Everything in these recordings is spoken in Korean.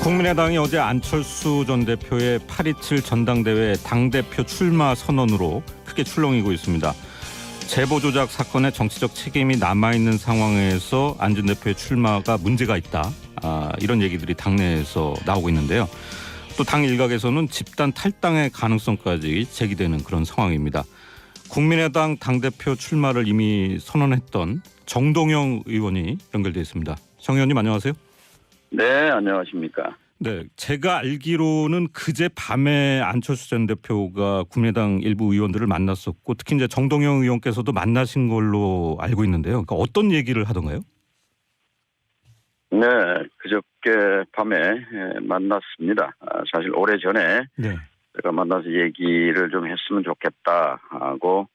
국민의당이 어제 안철수 전 대표의 8.27 전당대회 당대표 출마 선언으로 크게 출렁이고 있습니다. 제보 조작 사건의 정치적 책임이 남아있는 상황에서 안 전 대표의 출마가 문제가 있다. 이런 얘기들이 당내에서 나오고 있는데요. 또 당 일각에서는 집단 탈당의 가능성까지 제기되는 그런 상황입니다. 국민의당 당대표 출마를 이미 선언했던 정동영 의원이 연결되어 있습니다. 정 의원님 안녕하세요. 네, 안녕하십니까. 네, 제가 알기로는 그제 밤에 안철수 전 대표가 국민의당 일부 의원들을 만났었고 특히 이제 정동영 의원께서도 만나신 걸로 알고 있는데요. 그러니까 어떤 얘기를 하던가요? 네, 그저께 밤에 만났습니다. 사실 오래전에 네. 제가 만나서 얘기를 좀 했으면 좋겠다 하고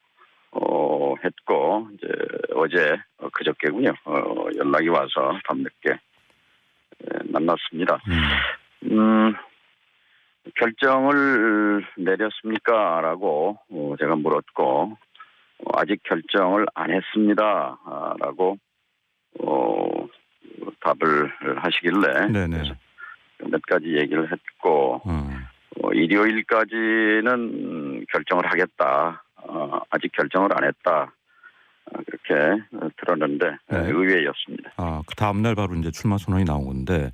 했고 이제 어제 그저께군요. 연락이 와서 밤늦게 만났습니다. 결정을 내렸습니까? 라고 제가 물었고 아직 결정을 안 했습니다. 라고 답을 하시길래 네네. 몇 가지 얘기를 했고 일요일까지는 결정을 하겠다. 아직 결정을 안 했다. 그렇게 들었는데 네. 의외였습니다. 그 다음날 바로 이제 출마 선언이 나온 건데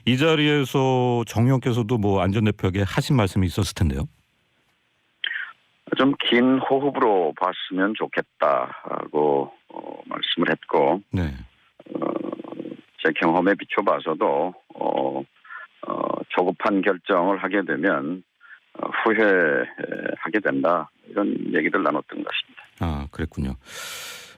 이 자리에서 정 의원께서도 뭐 안 전 대표에게 하신 말씀이 있었을 텐데요. 좀 긴 호흡으로 봤으면 좋겠다고 말씀을 했고 네. 제 경험에 비춰봐서도 조급한 결정을 하게 되면 후회하게 된다. 이런 얘기를 나눴던 것입니다. 그랬군요.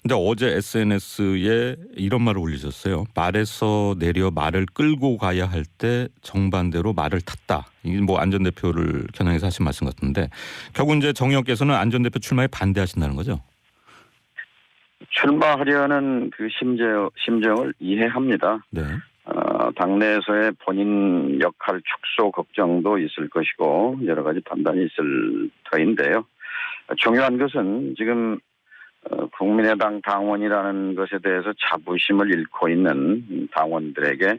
근데 어제 SNS에 이런 말을 올리셨어요. 말에서 내려 말을 끌고 가야 할 때 정반대로 말을 탔다. 이게 뭐 안 전 대표를 겨냥해서 하신 말씀 같은데 결국 이제 정 의원께서는 안 전 대표 출마에 반대하신다는 거죠? 출마하려는 그 심정을 이해합니다. 네. 당내에서의 본인 역할 축소 걱정도 있을 것이고 여러 가지 판단이 있을 터인데요. 중요한 것은 지금 국민의당 당원이라는 것에 대해서 자부심을 잃고 있는 당원들에게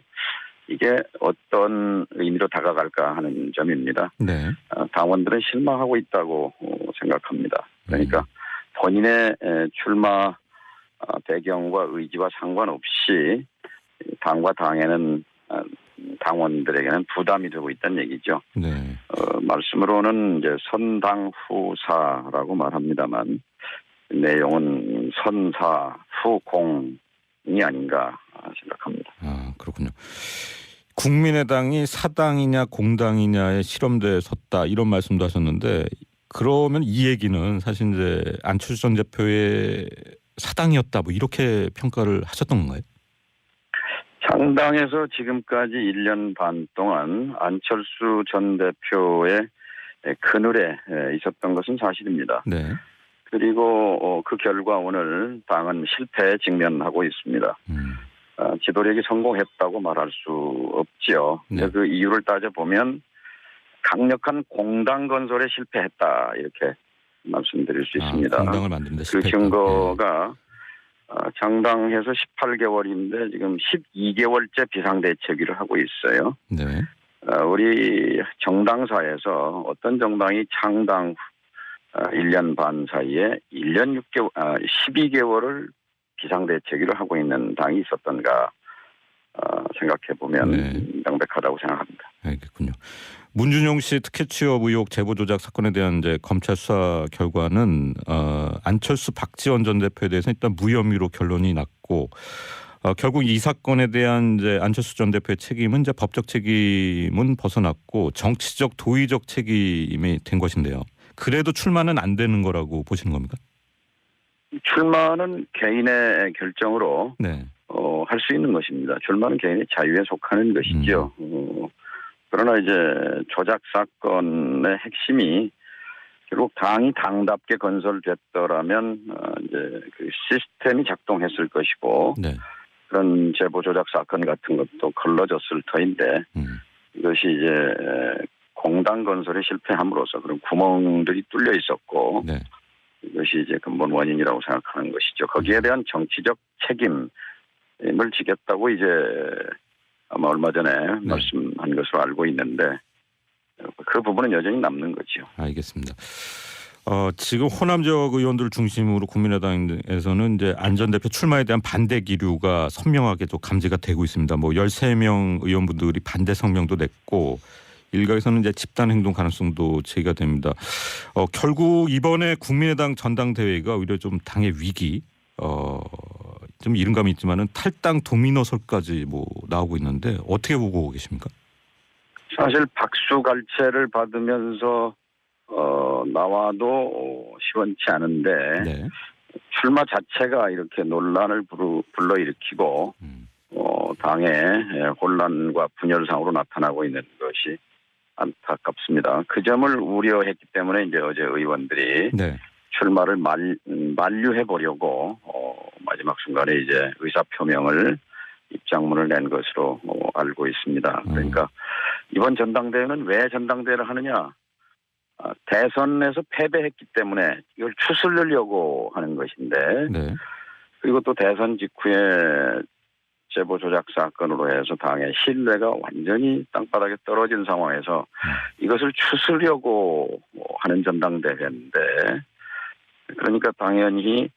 이게 어떤 의미로 다가갈까 하는 점입니다. 네. 당원들은 실망하고 있다고 생각합니다. 그러니까 본인의 출마 배경과 의지와 상관없이 당과 당에는 당원들에게는 부담이 되고 있다는 얘기죠. 네. 말씀으로는 이제 선당후사라고 말합니다만 내용은 선사 후공이 아닌가 생각합니다. 그렇군요. 국민의당이 사당이냐 공당이냐에 실험대에 섰다 이런 말씀도 하셨는데 그러면 이 얘기는 사실 이제 안철수 전 대표의 사당이었다 뭐 이렇게 평가를 하셨던 건가요? 창당에서 지금까지 1년 반 동안 안철수 전 대표의 그늘에 있었던 것은 사실입니다. 네. 그리고 그 결과 오늘 당은 실패에 직면하고 있습니다. 지도력이 성공했다고 말할 수 없지요. 네. 그 이유를 따져보면 강력한 공당 건설에 실패했다 이렇게 말씀드릴 수 있습니다. 공당을 만드는데 그 실패했다. 증거가 창당해서 18개월인데 지금 12개월째 비상대책위를 하고 있어요. 네. 우리 정당사에서 어떤 정당이 창당 1년 반 사이에 1년 6개월, 12개월을 비상대책위를 하고 있는 당이 있었던가 생각해보면 명백하다고 생각합니다. 알겠군요. 문준용 씨 특혜 취업 의혹 제보 조작 사건에 대한 이제 검찰 수사 결과는 안철수 박지원 전 대표에 대해서 일단 무혐의로 결론이 났고 결국 이 사건에 대한 이제 안철수 전 대표의 책임은 이제 법적 책임은 벗어났고 정치적 도의적 책임이 된 것인데요. 그래도 출마는 안 되는 거라고 보시는 겁니까? 출마는 개인의 결정으로 네. 할 수 있는 것입니다. 출마는 개인의 자유에 속하는 것이죠. 그러나 이제 조작 사건의 핵심이 결국 당이 당답게 건설됐더라면 이제 그 시스템이 작동했을 것이고 네. 그런 제보 조작 사건 같은 것도 걸러졌을 터인데 이것이 이제 공당 건설에 실패함으로써 그런 구멍들이 뚫려 있었고 네. 이것이 이제 근본 원인이라고 생각하는 것이죠. 거기에 대한 정치적 책임을 지겠다고 이제 아마 얼마 전에 말씀한 것으로 알고 있는데 그 부분은 여전히 남는 거죠. 알겠습니다. 지금 호남 지역 의원들을 중심으로 국민의당에서는 이제 안 전 대표 출마에 대한 반대 기류가 선명하게 좀 감지가 되고 있습니다. 뭐 13명 의원분들이 반대 성명도 냈고 일각에서는 이제 집단 행동 가능성도 제기가 됩니다. 결국 이번에 국민의당 전당대회가 오히려 좀 당의 위기, 좀 이른감이 있지만은 탈당 도미노설까지 뭐 나오고 있는데 어떻게 보고 계십니까? 사실 박수갈채를 받으면서 나와도 시원치 않은데 네. 출마 자체가 이렇게 논란을 불러일으키고 당의 혼란과 분열상으로 나타나고 있는 것이 안타깝습니다. 그 점을 우려했기 때문에 이제 어제 의원들이 네. 출마를 만류해 보려고 마지막 순간에 이제 의사표명을 입장문을 낸 것으로 알고 있습니다. 그러니까 이번 전당대회는 왜 전당대회를 하느냐? 대선에서 패배했기 때문에 이걸 추스르려고 하는 것인데 네. 그리고 또 대선 직후에 제보 조작 사건으로 해서 당의 신뢰가 완전히 땅바닥에 떨어진 상황에서 이것을 추스르려고 하는 전당대회인데 그러니까 당연히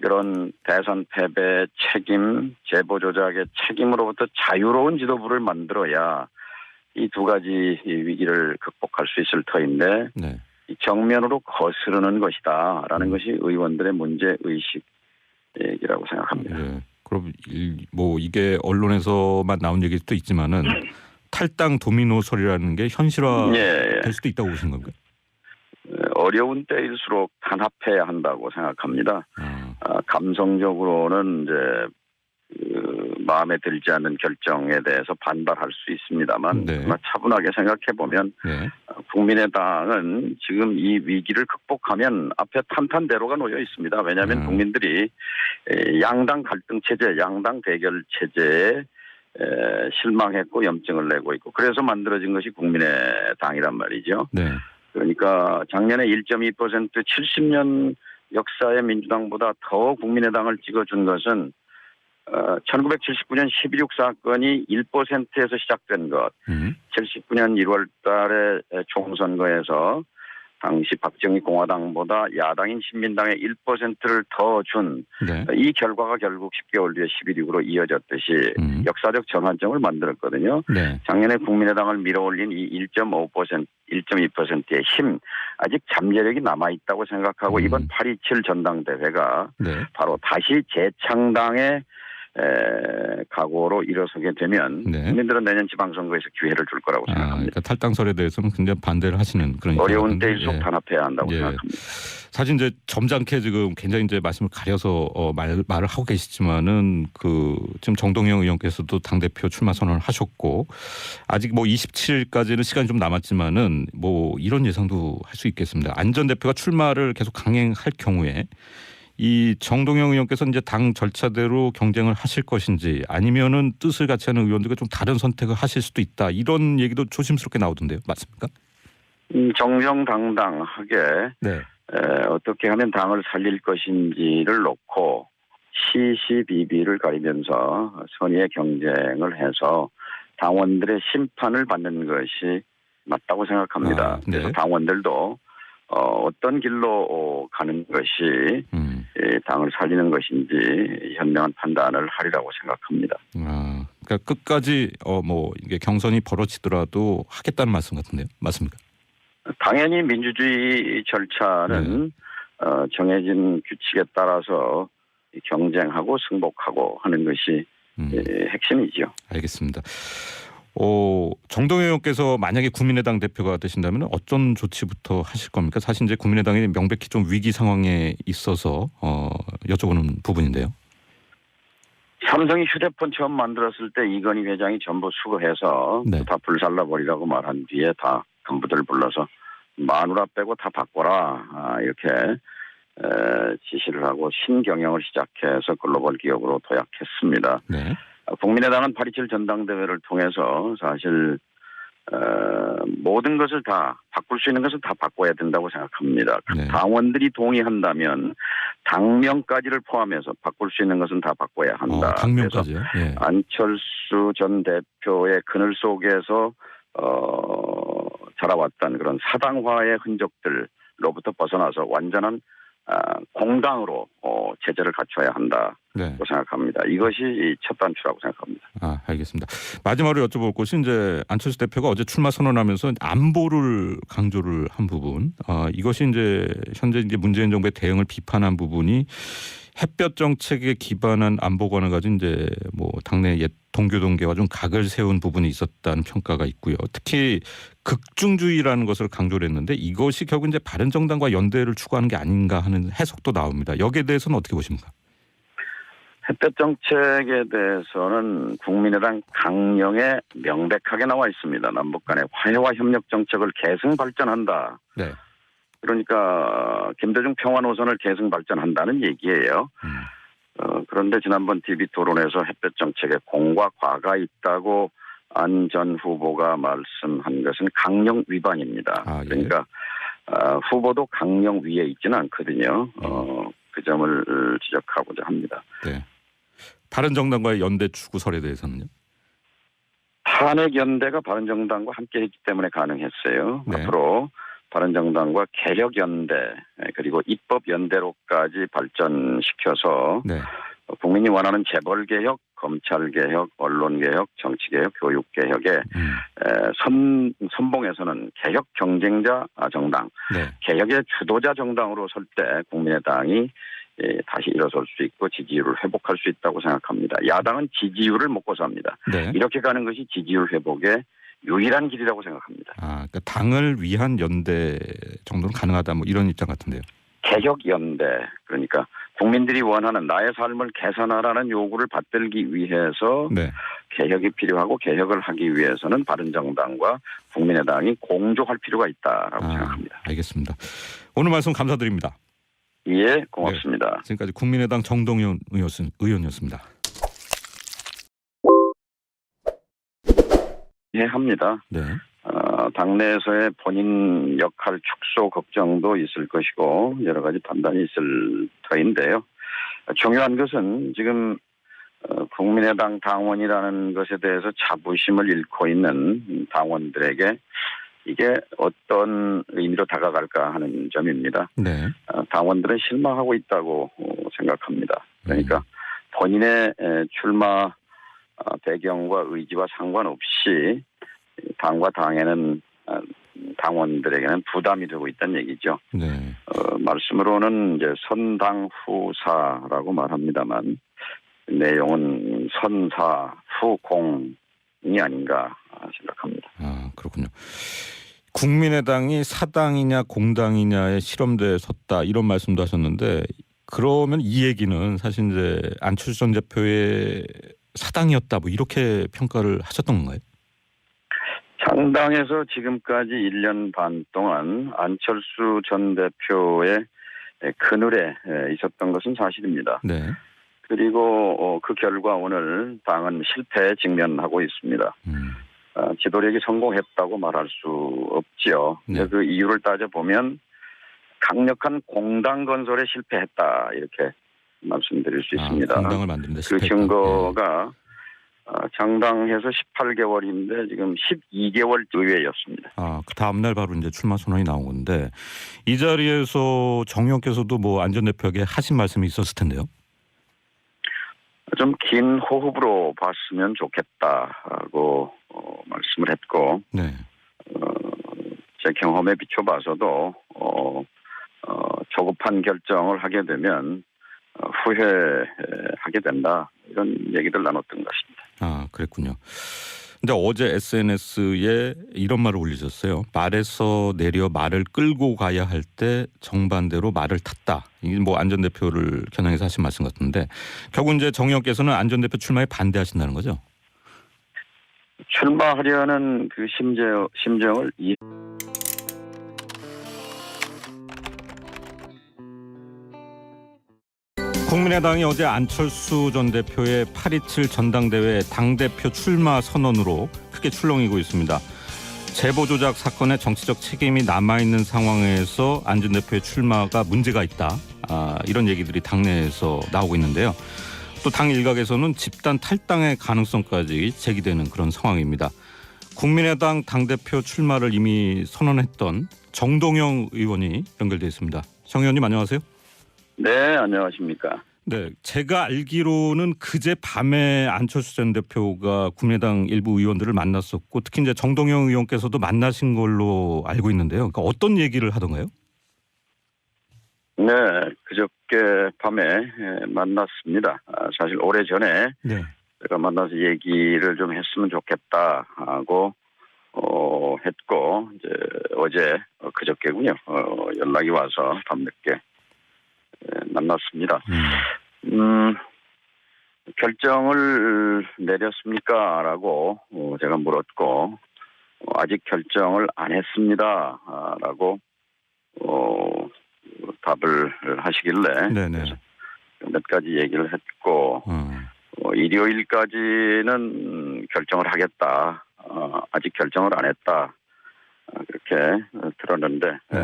그런 대선 패배 책임, 제보 조작의 책임으로부터 자유로운 지도부를 만들어야 이 두 가지 위기를 극복할 수 있을 터인데 네. 정면으로 거스르는 것이다라는 것이 의원들의 문제 의식이라고 생각합니다. 네. 그럼 뭐 이게 언론에서만 나온 얘기일 수도 있지만은 탈당 도미노설이라는 게 현실화될 수도 있다고 보시는 건가요? 어려운 때일수록 단합해야 한다고 생각합니다. 감성적으로는 이제 마음에 들지 않는 결정에 대해서 반발할 수 있습니다만 네. 차분하게 생각해 보면 네. 국민의당은 지금 이 위기를 극복하면 앞에 탄탄대로가 놓여 있습니다. 왜냐하면 국민들이 양당 갈등 체제, 양당 대결 체제에 실망했고 염증을 내고 있고 그래서 만들어진 것이 국민의당이란 말이죠. 네. 그러니까 작년에 1.2% 70년 역사의 민주당보다 더 국민의당을 찍어준 것은 1979년 12.6 사건이 1%에서 시작된 것, 79년 1월 달에 총선거에서 당시 박정희 공화당보다 야당인 신민당에 1%를 더 준 이 결과가 결국 10개월 뒤에 11.6으로 이어졌듯이 역사적 전환점을 만들었거든요. 네. 작년에 국민의당을 밀어올린 이 1.5%, 1.2%의 힘 아직 잠재력이 남아있다고 생각하고 이번 8.27 전당대회가 네. 바로 다시 재창당의 각오로 일어서게 되면 네. 국민들은 내년 지방선거에서 기회를 줄 거라고 생각합니다. 그러니까 탈당설에 대해서는 굉장히 반대를 하시는 그런 어려운 때일수록 단합해야 한다고 생각합니다. 사실 이제 점잖게 지금 굉장히 이제 말씀을 가려서 말을 하고 계시지만은 지금 정동영 의원께서도 당 대표 출마 선언을 하셨고 아직 뭐 27일까지는 시간이 좀 남았지만은 뭐 이런 예상도 할 수 있겠습니다. 안 전 대표가 출마를 계속 강행할 경우에. 이 정동영 의원께서 이제 당 절차대로 경쟁을 하실 것인지 아니면은 뜻을 같이 하는 의원들과 좀 다른 선택을 하실 수도 있다. 이런 얘기도 조심스럽게 나오던데요. 맞습니까? 정정당당하게 네. 어떻게 하면 당을 살릴 것인지를 놓고 시시비비를 가리면서 선의의 경쟁을 해서 당원들의 심판을 받는 것이 맞다고 생각합니다. 네. 그래서 당원들도 어떤 길로 가는 것이 당을 살리는 것인지 현명한 판단을 하리라고 생각합니다. 그러니까 끝까지 뭐 이게 경선이 벌어지더라도 하겠다는 말씀 같은데요, 맞습니까? 당연히 민주주의 절차는 정해진 규칙에 따라서 경쟁하고 승복하고 하는 것이 핵심이죠. 알겠습니다. 정동영 의원께서 만약에 국민의당 대표가 되신다면 어떤 조치부터 하실 겁니까? 사실 이제 국민의당이 명백히 좀 위기 상황에 있어서 여쭤보는 부분인데요. 삼성이 휴대폰 처음 만들었을 때 이건희 회장이 전부 수거해서 네. 다 불살라버리라고 말한 뒤에 다 간부들 불러서 마누라 빼고 다 바꿔라 이렇게 지시를 하고 신경영을 시작해서 글로벌 기업으로 도약했습니다. 네. 국민의당은 8.27 전당대회를 통해서 사실 모든 것을 다 바꿀 수 있는 것을 다 바꿔야 된다고 생각합니다. 네. 당원들이 동의한다면 당명까지를 포함해서 바꿀 수 있는 것은 다 바꿔야 한다. 당명까지요? 예. 안철수 전 대표의 그늘 속에서 자라왔던 그런 사당화의 흔적들로부터 벗어나서 완전한 공당으로 체제를 갖춰야 한다고 네. 생각합니다. 이것이 첫 단추라고 생각합니다. 알겠습니다. 마지막으로 여쭤볼 것이 이제 안철수 대표가 어제 출마 선언하면서 안보를 강조를 한 부분, 이것이 이제 현재 이제 문재인 정부의 대응을 비판한 부분이 햇볕 정책에 기반한 안보관을 가진 이제 뭐 당내 옛 동교 동계와 좀 각을 세운 부분이 있었다는 평가가 있고요. 특히 극중주의라는 것을 강조를 했는데 이것이 결국 이제 바른정당과 연대를 추구하는 게 아닌가 하는 해석도 나옵니다. 여기에 대해서는 어떻게 보십니까? 햇볕 정책에 대해서는 국민의당 강령에 명백하게 나와 있습니다. 남북 간의 화해와 협력 정책을 계승 발전한다. 네. 그러니까 김대중 평화 노선을 계승 발전한다는 얘기예요. 그런데 지난번 TV 토론에서 햇볕 정책에 공과 과가 있다고 안 전 후보가 말씀한 것은 강령 위반입니다. 예. 그러니까 후보도 강령 위에 있지는 않거든요. 그 점을 지적하고자 합니다. 네. 바른정당과의 연대 추구설에 대해서는요? 탄핵 연대가 바른정당과 함께했기 때문에 가능했어요. 네. 앞으로 바른정당과 개혁연대 그리고 입법연대로까지 발전시켜서 네. 국민이 원하는 재벌개혁, 검찰개혁, 언론개혁, 정치개혁, 교육개혁에 선봉에서는 개혁 경쟁자 정당, 네. 개혁의 주도자 정당으로 설 때 국민의당이 다시 일어설 수 있고 지지율을 회복할 수 있다고 생각합니다. 야당은 지지율을 먹고 삽니다. 네. 이렇게 가는 것이 지지율 회복의 유일한 길이라고 생각합니다. 그러니까 당을 위한 연대 정도는 가능하다 뭐 이런 입장 같은데요. 개혁연대 그러니까 국민들이 원하는 나의 삶을 개선하라는 요구를 받들기 위해서 네. 개혁이 필요하고 개혁을 하기 위해서는 바른정당과 국민의당이 공조할 필요가 있다라고 생각합니다. 알겠습니다. 오늘 말씀 감사드립니다. 예, 고맙습니다. 네, 지금까지 국민의당 정동영 의원이었습니다. 이해합니다. 네. 당내에서의 본인 역할 축소 걱정도 있을 것이고 여러 가지 판단이 있을 터인데요. 중요한 것은 지금 국민의당 당원이라는 것에 대해서 자부심을 잃고 있는 당원들에게 이게 어떤 의미로 다가갈까 하는 점입니다. 네. 당원들은 실망하고 있다고 생각합니다. 그러니까 본인의 출마 배경과 의지와 상관없이 당과 당에는 당원들에게는 부담이 되고 있다는 얘기죠. 네. 말씀으로는 이제 선당후사라고 말합니다만 내용은 선사 후공이 아닌가 생각합니다. 그렇군요. 국민의당이 사당이냐 공당이냐에 실험대에 섰다 이런 말씀도 하셨는데 그러면 이 얘기는 사실 이제 안철수 전 대표의 사당이었다 뭐 이렇게 평가를 하셨던 건가요? 창당에서 지금까지 1년 반 동안 안철수 전 대표의 그늘에 있었던 것은 사실입니다. 네. 그리고 그 결과 오늘 당은 실패에 직면하고 있습니다. 지도력이 성공했다고 말할 수 없지요. 네. 그 이유를 따져보면 강력한 공당 건설에 실패했다 이렇게 말씀드릴 수 있습니다. 공당을 만드는데 실패했다. 그 증거가 창당해서 18개월인데 지금 12개월 의회였습니다. 그 다음날 바로 이제 출마 선언이 나온 건데 이 자리에서 정 의원께서도 뭐 안 전 대표에게 하신 말씀이 있었을 텐데요. 좀 긴 호흡으로 봤으면 좋겠다고 말씀을 했고 네. 제 경험에 비춰봐서도 조급한 결정을 하게 되면 후회하게 된다 이런 얘기들 나눴던 것입니다. 그랬군요. 근데 어제 SNS에 이런 말을 올리셨어요. 말에서 내려 말을 끌고 가야 할 때 정반대로 말을 탔다. 이게 뭐 안 전 대표를 겨냥해서 하신 말씀 같은데 결국 이제 정 의원께서는 안 전 대표 출마에 반대하신다는 거죠? 출마하려는 그 심정을 국민의당이 어제 안철수 전 대표의 8.27 전당대회 당대표 출마 선언으로 크게 출렁이고 있습니다. 제보 조작 사건의 정치적 책임이 남아있는 상황에서 안 전 대표의 출마가 문제가 있다. 이런 얘기들이 당내에서 나오고 있는데요. 또 당 일각에서는 집단 탈당의 가능성까지 제기되는 그런 상황입니다. 국민의당 당대표 출마를 이미 선언했던 정동영 의원이 연결돼 있습니다. 정 의원님 안녕하세요. 네, 안녕하십니까. 네, 제가 알기로는 그제 밤에 안철수 전 대표가 국민의당 일부 의원들을 만났었고 특히 이제 정동영 의원께서도 만나신 걸로 알고 있는데요. 그러니까 어떤 얘기를 하던가요? 네, 그저께 밤에 만났습니다. 사실 오래전에 네. 제가 만나서 얘기를 좀 했으면 좋겠다 하고 했고 이제 어제 그저께군요. 연락이 와서 밤늦게 만났습니다. 결정을 내렸습니까? 라고 제가 물었고 아직 결정을 안 했습니다. 라고 답을 하시길래 네네. 몇 가지 얘기를 했고 일요일까지는 결정을 하겠다. 아직 결정을 안 했다. 그렇게 들었는데 네.